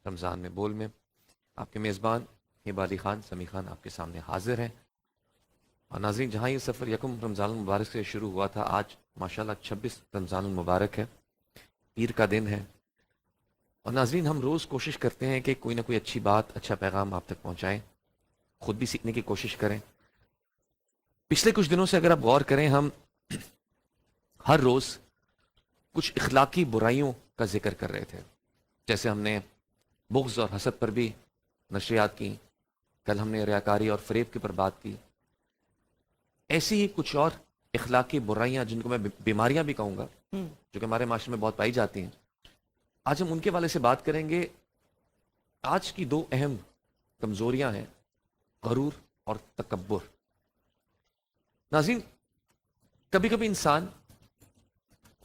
رمضان میں بول میں آپ کے میزبان ہبہ علی خان سمیع خان آپ کے سامنے حاضر ہیں. اور ناظرین، جہاں یہ سفر یکم رمضان المبارک سے شروع ہوا تھا، آج ماشاءاللہ 26 رمضان المبارک ہے، پیر کا دن ہے. اور ناظرین، ہم روز کوشش کرتے ہیں کہ کوئی نہ کوئی اچھی بات، اچھا پیغام آپ تک پہنچائیں، خود بھی سیکھنے کی کوشش کریں. پچھلے کچھ دنوں سے اگر آپ غور کریں، ہم ہر روز کچھ اخلاقی برائیوں کا ذکر کر رہے تھے. جیسے ہم نے بغض اور حسد پر بھی نشریات کی، کل ہم نے ریاکاری اور فریب کے پر بات کی. ایسی ہی کچھ اور اخلاقی برائیاں، جن کو میں بیماریاں بھی کہوں گا، جو کہ ہمارے معاشرے میں بہت پائی جاتی ہیں، آج ہم ان کے والے سے بات کریں گے. آج کی دو اہم کمزوریاں ہیں، غرور اور تکبر. ناظرین، کبھی کبھی انسان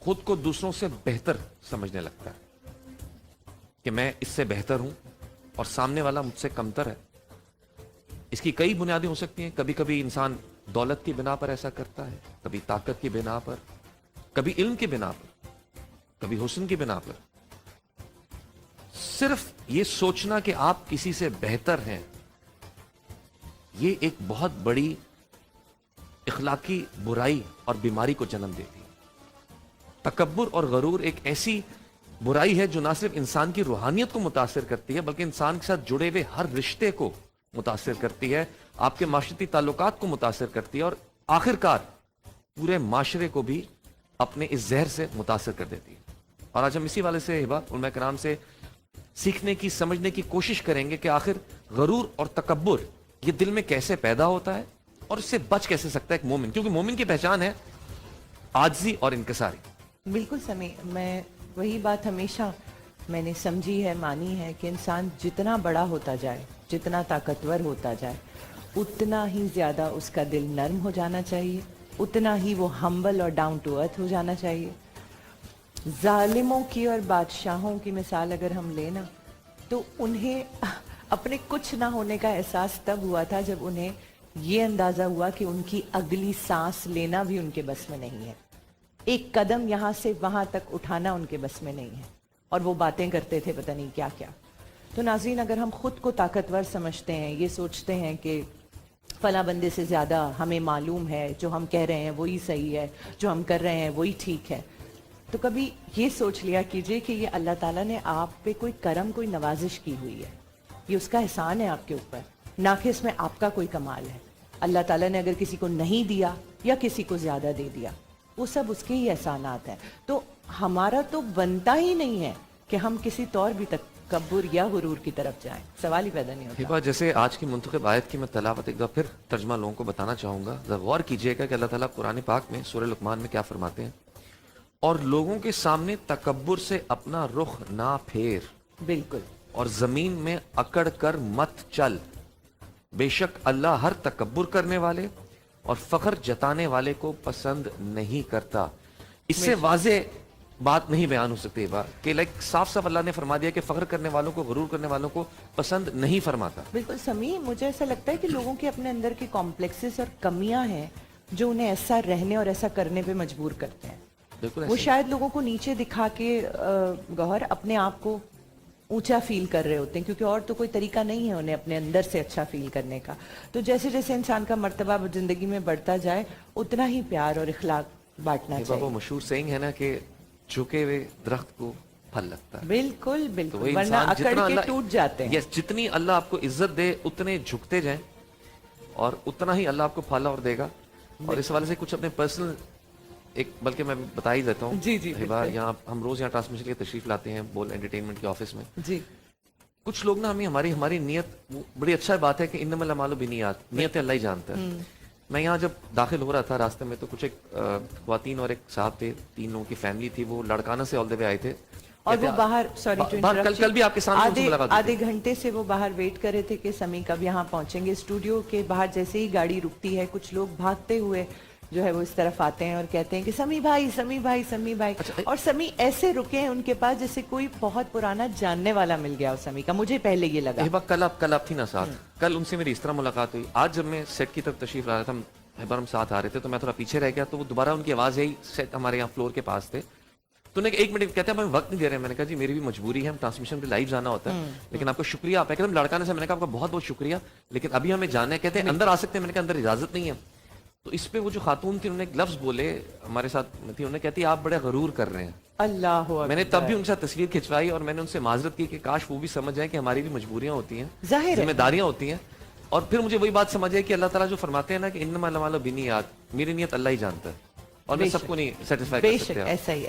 خود کو دوسروں سے بہتر سمجھنے لگتا ہے کہ میں اس سے بہتر ہوں اور سامنے والا مجھ سے کمتر ہے. اس کی کئی بنیادیں ہو سکتی ہیں. کبھی کبھی انسان دولت کی بنا پر ایسا کرتا ہے، کبھی طاقت کی بنا پر، کبھی علم کی بنا پر، کبھی حسن کی بنا پر. صرف یہ سوچنا کہ آپ کسی سے بہتر ہیں، یہ ایک بہت بڑی اخلاقی برائی اور بیماری کو جنم دیتی ہے. تکبر اور غرور ایک ایسی برائی ہے جو نہ صرف انسان کی روحانیت کو متاثر کرتی ہے، بلکہ انسان کے ساتھ جڑے ہوئے ہر رشتے کو متاثر کرتی ہے، آپ کے معاشرتی تعلقات کو متاثر کرتی ہے، اور آخر کار پورے معاشرے کو بھی اپنے اس زہر سے متاثر کر دیتی ہے. اور آج ہم اسی والے سے ہبہ، علماء کرام سے سیکھنے کی، سمجھنے کی کوشش کریں گے کہ آخر غرور اور تکبر یہ دل میں کیسے پیدا ہوتا ہے اور اس سے بچ کیسے سکتا ہے ایک مومن، کیونکہ مومن کی پہچان ہے عاجزی اور انکساری. بالکل سمیع، میں وہی بات ہمیشہ میں نے سمجھی ہے، مانی ہے کہ انسان جتنا بڑا ہوتا جائے، جتنا طاقتور ہوتا جائے، اتنا ہی زیادہ اس کا دل نرم ہو جانا چاہیے، اتنا ہی وہ ہمبل اور ڈاؤن ٹو ارتھ ہو جانا چاہیے. ظالموں کی اور بادشاہوں کی مثال اگر ہم لیں نا، تو انہیں اپنے کچھ نہ ہونے کا احساس تب ہوا تھا جب انہیں یہ اندازہ ہوا کہ ان کی اگلی سانس لینا بھی ان کے بس میں نہیں ہے، ایک قدم یہاں سے وہاں تک اٹھانا ان کے بس میں نہیں ہے، اور وہ باتیں کرتے تھے پتہ نہیں کیا کیا. تو ناظرین، اگر ہم خود کو طاقتور سمجھتے ہیں، یہ سوچتے ہیں کہ فلاں بندے سے زیادہ ہمیں معلوم ہے، جو ہم کہہ رہے ہیں وہی صحیح ہے، جو ہم کر رہے ہیں وہی ٹھیک ہے، تو کبھی یہ سوچ لیا کیجئے کہ یہ اللہ تعالیٰ نے آپ پہ کوئی کرم، کوئی نوازش کی ہوئی ہے، یہ اس کا احسان ہے آپ کے اوپر، نہ کہ اس میں آپ کا کوئی کمال ہے. اللہ تعالیٰ نے اگر کسی کو نہیں دیا یا کسی کو زیادہ دے دیا، وہ سب اس کے ہی احسانات ہیں. تو ہمارا تو بنتا ہی نہیں ہے کہ ہم کسی طور بھی تکبر یا غرور کی طرف جائیں، سوال ہی پیدا نہیں ہوتا. ہبہ، جیسے آج کی منتخب آیت کی میں تلاوت ایک دفعہ پھر ترجمہ لوگوں کو بتانا چاہوں گا. ذرا غور کیجئے گا کہ اللہ تعالیٰ قرآن پاک میں سورہ لقمان میں کیا فرماتے ہیں: اور لوگوں کے سامنے تکبر سے اپنا رخ نہ پھیر، بالکل، اور زمین میں اکڑ کر مت چل، بے شک اللہ ہر تکبر کرنے والے اور فخر جتانے والے کو پسند نہیں کرتا. اس سے واضح بات نہیں بیان ہو سکتی کہ صاف صاف اللہ نے فرما دیا کہ فخر کرنے والوں کو، غرور کرنے والوں کو پسند نہیں فرماتا. بالکل سمیع، مجھے ایسا لگتا ہے کہ لوگوں کے اپنے اندر کے کمپلیکسز اور کمیاں ہیں جو انہیں ایسا رہنے اور ایسا کرنے پہ مجبور کرتے ہیں. بالکل وہ شاید لوگوں کو نیچے دکھا کے گوہر اپنے آپ کو اونچا فیل کر رہے ہوتے ہیں، کیونکہ اور تو کوئی طریقہ نہیں ہے انہیں اپنے اندر سے اچھا فیل کرنے کا. تو جیسے جیسے انسان کا مرتبہ زندگی میں بڑھتا جائے، اتنا ہی پیار اور اخلاق بانٹنا چاہیے. وہ مشہور سینگ ہے نا کہ جھکے ہوئے درخت کو پھل لگتا ہے. بالکل تو بالکل، وہی ورنہ انسان اکڑ جتنا کے اللہ ٹوٹ جاتے ہیں. جتنی اللہ آپ کو عزت دے اتنے جھکتے جائیں، اور اتنا ہی اللہ آپ کو پھالا اور دے گا. اور اس حوالے سے کچھ اپنے پرسنل ایک، بلکہ میں بتا ہی دیتا ہوں. جی جی ہبہ، یہاں ہم روز یہاں ٹرانسمیشن کے تشریف لاتے ہیں بول انٹرٹینمنٹ کے آفس میں. جی، کچھ لوگ نا ہماری نیت، بڑی اچھا بات ہے کہ انما الاعمال بالنیات، نیت اللہ ہی جانتا ہے. میں یہاں جب داخل ہو رہا تھا راستے میں، تو کچھ ایک خواتین اور ایک صاحب تھے، 3 لوگوں کی فیملی تھی، وہ لڑکانہ سے آل دی وے آئے تھے. اور وہ باہر، سوری ٹو انٹرپٹ، کل بھی آپ کے سامنے ان سے ملاقات ہوئی. آدھے گھنٹے سے وہ باہر ویٹ کر رہے تھے کہ سمیع کب یہاں پہنچیں گے. اسٹوڈیو کے باہر جیسے ہی گاڑی رکتی ہے، کچھ لوگ بھاگتے ہوئے جو ہے وہ اس طرف آتے ہیں اور کہتے ہیں کہ سمیع بھائی، سمیع بھائی، سمیع بھائی. اور سمیع ایسے رکے ہیں ان کے پاس جیسے کوئی بہت پرانا جاننے والا مل گیا ہو سمیع کا. مجھے پہلے یہ لگا. ہبہ، کل آپ تھی نا ساتھ، کل ان سے میری اس طرح ملاقات ہوئی. آج جب میں سیٹ کی طرف تشریف لا رہا تھا، ہم ساتھ آ رہے تھے، تو میں تھوڑا پیچھے رہ گیا، تو وہ دوبارہ ان کی آواز آئی. سیٹ ہمارے یہاں فلور کے پاس تھے، تو نے ایک منٹ کہتے ہیں ہمیں وقت نہیں دے رہے ہیں. میں نے کہا جی میری بھی مجبوری ہے, ہم ٹرانسمیشن پہ لائیو جانا ہوتا ہے, لیکن آپ کو شکریہ. آپ ایک دم لڑکانے سے میں نے کہا آپ کا بہت بہت شکریہ, لیکن ابھی ہمیں جانا ہے. کہتے ہیں اندر آ سکتے ہیں. میں نے کہا اندر اجازت نہیں ہے. تو اس پہ وہ جو خاتون تھی انہوں نے ایک لفظ بولے, ہمارے ساتھ تھی, انہوں نے کہتی آپ بڑے غرور کر رہے ہیں. اللہ میں نے تب بھی ان کے ساتھ تصویر کھنچوائی اور میں نے ان سے معذرت کی کہ کاش وہ بھی سمجھ جائیں کہ ہماری بھی مجبوریاں ہوتی ہیں, ظاہر ہے. ذمہ داریاں ہوتی ہیں. اور پھر مجھے وہی بات سمجھ آئی کہ اللہ تعالیٰ جو فرماتے ہیں نا کہ انما الاعمال بالنیات, میری نیت اللہ ہی جانتا ہے, اور میں بے سب شک. کو نہیں سیٹسفائی بے کر شک سکتے. ایسا ہی